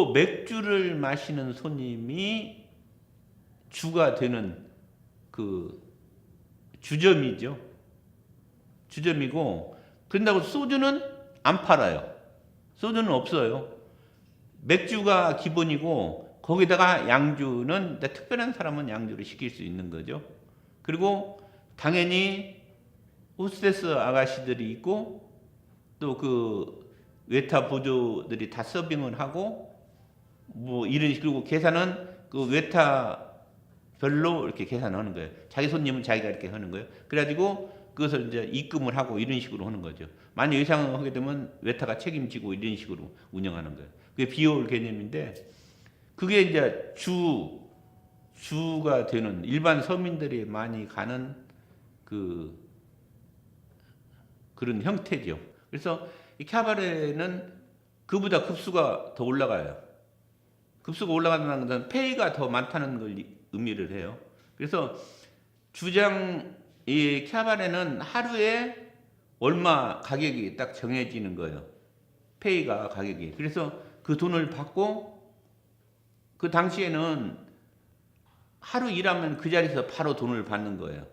주로 맥주를 마시는 손님이 주가 되는 그 주점이죠. 주점이고, 그런다고 소주는 안 팔아요. 소주는 없어요. 맥주가 기본이고, 거기다가 양주는 특별한 사람은 양주를 시킬 수 있는 거죠. 그리고 당연히 호스테스 아가씨들이 있고, 또 그 웨터 보조들이 다 서빙을 하고, 뭐 이런 식으로 계산은 그 웨터별로 이렇게 계산하는 거예요. 자기 손님은 자기가 이렇게 하는 거예요. 그래가지고 그것을 이제 입금을 하고 이런 식으로 하는 거죠. 만약 예상을 하게 되면 웨터가 책임지고 이런 식으로 운영하는 거예요. 그게 비효율 개념인데, 그게 이제 주가 되는 일반 서민들이 많이 가는 그런 형태죠. 그래서 이 캬바레는 그보다 급수가 더 올라가요. 급수가 올라간다는 것은 페이가 더 많다는 걸 의미를 해요. 그래서 주장 이 캬바레는 하루에 얼마 가격이 딱 정해지는 거예요. 페이가 가격이. 그래서 그 돈을 받고, 그 당시에는 하루 일하면 그 자리에서 바로 돈을 받는 거예요.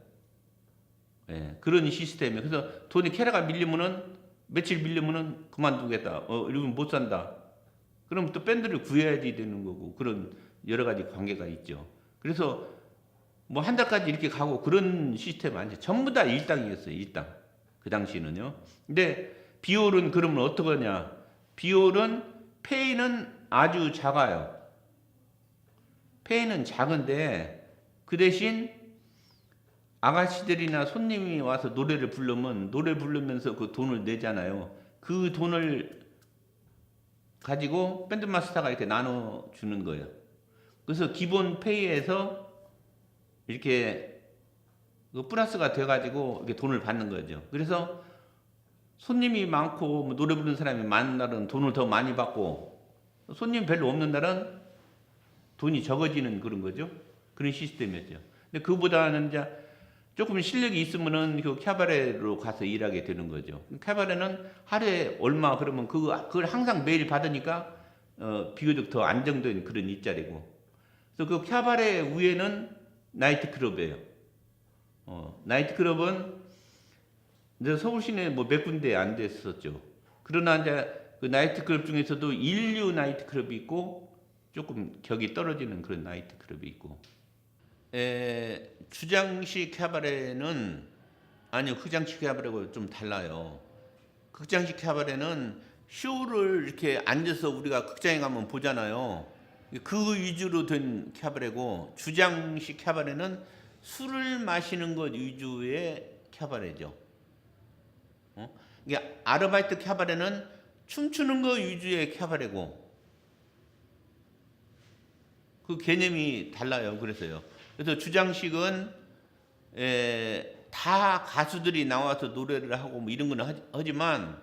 예, 그런 시스템이에요. 그래서 돈이 캐라가 밀리면은, 며칠 밀리면은 그만두겠다. 이러면 못 산다. 그럼 또 밴드를 구해야지 되는 거고, 그런 여러 가지 관계가 있죠. 그래서 뭐 한 달까지 이렇게 가고 그런 시스템 아니죠. 전부 다 일당이었어요. 일당. 그 당시는요. 근데 비율은 그러면 어떡하냐. 비율은 페이는 아주 작아요. 페이는 작은데, 그 대신 아가씨들이나 손님이 와서 노래를 부르면 노래 부르면서 그 돈을 내잖아요. 그 돈을 가지고 밴드 마스터가 이렇게 나눠주는 거예요. 그래서 기본 페이에서 이렇게 플러스가 돼가지고 이렇게 돈을 받는 거죠. 그래서 손님이 많고 뭐 노래 부르는 사람이 많은 날은 돈을 더 많이 받고, 손님 별로 없는 날은 돈이 적어지는 그런 거죠. 그런 시스템이었죠. 근데 그보다는 이제 조금 실력이 있으면은 그 캬바레로 가서 일하게 되는 거죠. 캬바레는 하루에 얼마 그러면 그걸 항상 매일 받으니까 비교적 더 안정된 그런 일자리고. 그래서 그 캬바레 위에는 나이트클럽이에요. 나이트클럽은 이제 서울 시내에 뭐 몇 군데 안 됐었죠. 그러나 이제 그 나이트클럽 중에서도 인류 나이트클럽이 있고, 조금 격이 떨어지는 그런 나이트클럽이 있고. 주장식 캬바레는, 아니요, 극장식 캬바레하고 좀 달라요. 극장식 캬바레는 쇼를 이렇게 앉아서 우리가 극장에 가면 보잖아요. 그 위주로 된 캬바레고, 주장식 캬바레는 술을 마시는 것 위주의 캬바레죠. 이게 아르바이트 캬바레는 춤추는 것 위주의 캬바레고, 그 개념이 달라요. 그래서요. 그래서 주장식은 다 가수들이 나와서 노래를 하고 뭐 이런 거는 하지만,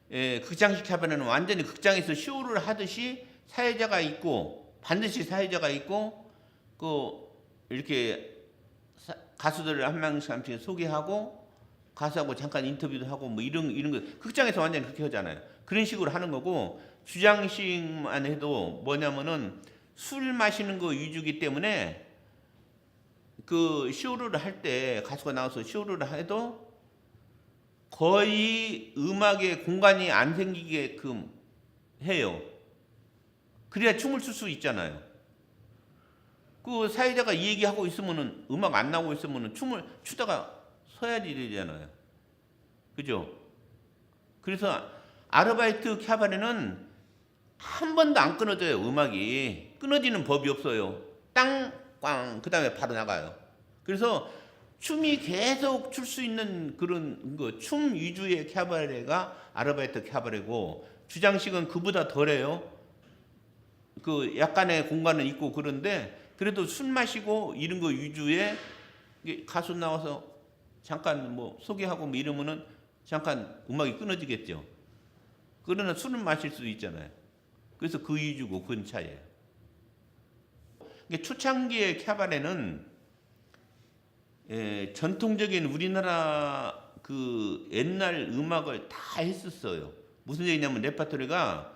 극장식 캬바레는 완전히 극장에서 쇼를 하듯이 사회자가 있고, 반드시 사회자가 있고, 이렇게 가수들을 한 명씩 소개하고, 가수하고 잠깐 인터뷰도 하고 뭐 이런 거 극장에서 완전히 그렇게 하잖아요. 그런 식으로 하는 거고, 주장식만 해도 뭐냐면은 술 마시는 거 위주기 때문에, 그 쇼를 할 때 가수가 나와서 쇼를 해도 거의 음악에 공간이 안 생기게끔 해요. 그래야 춤을 출 수 있잖아요. 그 사회자가 이 얘기하고 있으면은, 음악 안 나오고 있으면은 춤을 추다가 서야지 되잖아요. 그죠? 그래서 아르바이트 캬바레는 한 번도 안 끊어져요. 음악이 끊어지는 법이 없어요. 땅꽝 그 다음에 바로 나가요. 그래서 춤이 계속 출 수 있는 그런 춤 위주의 캬바레가 아르바이트 캬바레고, 주장식은 그보다 덜해요. 그 약간의 공간은 있고, 그런데 그래도 술 마시고 이런 거 위주의, 가수 나와서 잠깐 뭐 소개하고 뭐 이러면은 잠깐 음악이 끊어지겠죠. 그러나 술은 마실 수 있잖아요. 그래서 그 위주고, 그건 차이예요. 초창기의 캬바레는 전통적인 우리나라 그 옛날 음악을 다 했었어요. 무슨 얘기냐면, 레파토리가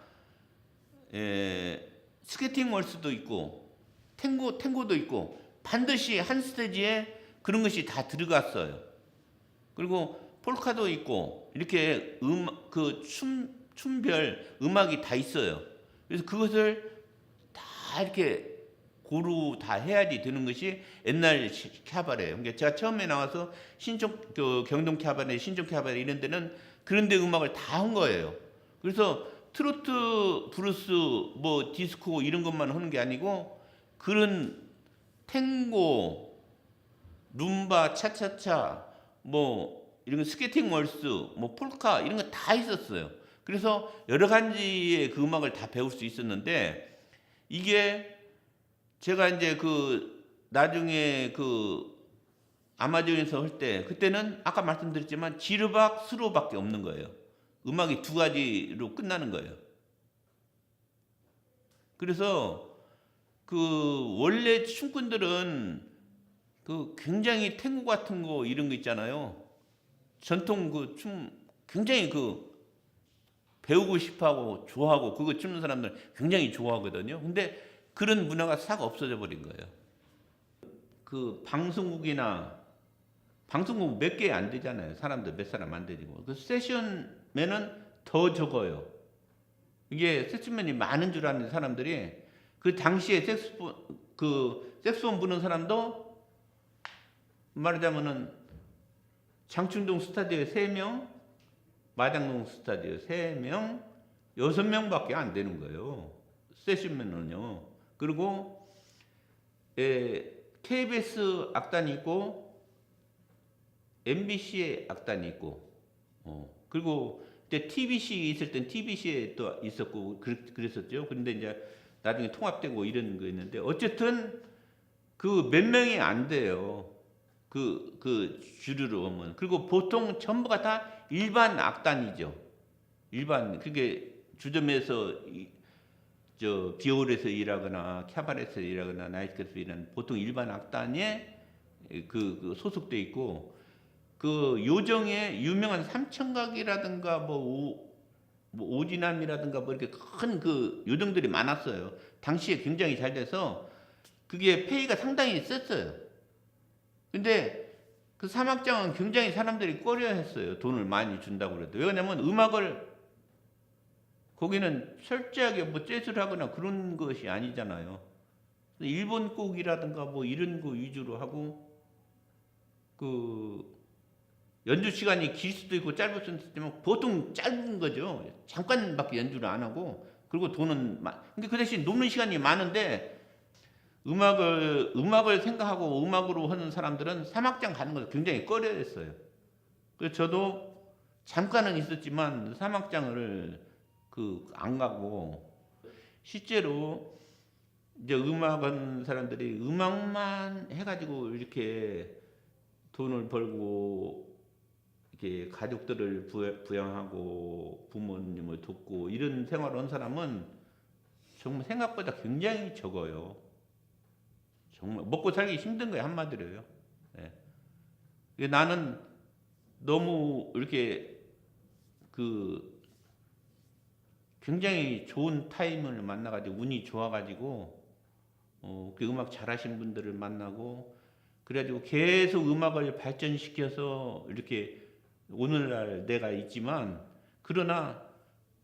스케이팅 월스도 있고 탱고도 있고 반드시 한 스테이지에 그런 것이 다 들어갔어요. 그리고 폴카도 있고 이렇게 그 춤별 음악이 다 있어요. 그래서 그것을 다 이렇게 고루 다 해야지 되는 것이 옛날 캬바레예요. 그러니까 제가 처음에 나와서 신촌 경동 캬바레, 신촌 캬바레 이런 데는 그런 데 음악을 다 한 거예요. 그래서 트로트, 브루스, 뭐 디스코 이런 것만 하는 게 아니고 그런 탱고, 룸바, 차차차, 뭐 이런 스케이팅 월스, 뭐 폴카 이런 거 다 있었어요. 그래서 여러 가지의 그 음악을 다 배울 수 있었는데 이게 제가 이제 그 나중에 그 아마존에서 할 때 그때는 아까 말씀드렸지만 지르박, 스로밖에 없는 거예요. 음악이 두 가지로 끝나는 거예요. 그래서 그 원래 춤꾼들은 그 굉장히 탱고 같은 거 이런 거 있잖아요. 전통 그 춤 굉장히 그 배우고 싶어하고 좋아하고 그거 추는 사람들 굉장히 좋아하거든요. 근데 그런 문화가 싹 없어져 버린 거예요. 그 방송국이나 방송국 몇 개 안 되잖아요. 사람들 몇 사람 안 되고. 그 세션맨은 더 적어요. 이게 세션맨이 많은 줄 아는 사람들이 그 당시에 색소폰 부는 사람도 말하자면은 장충동 스타디오에 3명, 마장동 스타디오에 3명, 6명밖에 안 되는 거예요. 세션맨은요. 그리고 KBS 악단이 있고 MBC에 악단이 있고 그리고 이제 TBC 있을 땐 TBC에 또 있었고 그랬었죠. 그런데 이제 나중에 통합되고 이런 거 있는데 어쨌든 그 몇 명이 안 돼요. 그 주류로 보면. 그리고 보통 전부가 다 일반 악단이죠. 일반 그게 주점에서 저 비올에서 일하거나 캬바레에서 일하거나 나이트클럽에서 일하는 보통 일반 악단에 그 소속돼 있고 그 요정의 유명한 삼천각이라든가 뭐 오지남이라든가 뭐 이렇게 큰 그 요정들이 많았어요. 당시에 굉장히 잘 돼서 그게 페이가 상당히 셌어요. 근데 그 사막장은 굉장히 사람들이 꺼려했어요. 돈을 많이 준다고 그래도. 왜냐면 음악을 거기는 철저하게 뭐 재즈를 하거나 그런 것이 아니잖아요. 일본 곡이라든가 뭐 이런 거 위주로 하고 그 연주 시간이 길 수도 있고 짧을 수도 있지만 보통 짧은 거죠. 잠깐밖에 연주를 안 하고 그리고 돈은 근데 그 대신 노는 시간이 많은데 음악을 생각하고 음악으로 하는 사람들은 사막장 가는 것을 굉장히 꺼려했어요. 그래서 저도 잠깐은 있었지만 사막장을 안 가고 실제로 이제 음악하는 사람들이 음악만 해가지고 이렇게 돈을 벌고 이렇게 가족들을 부양하고 부모님을 돕고 이런 생활을 한 사람은 정말 생각보다 굉장히 적어요. 정말 먹고 살기 힘든 거예요, 한마디로요. 예. 나는 너무 이렇게 굉장히 좋은 타임을 만나가지고 운이 좋아가지고 그 음악 잘하신 분들을 만나고 그래가지고 계속 음악을 발전시켜서 이렇게 오늘날 내가 있지만 그러나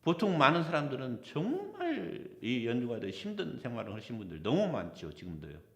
보통 많은 사람들은 정말 이 연주가들 힘든 생활을 하신 분들 너무 많죠, 지금도요.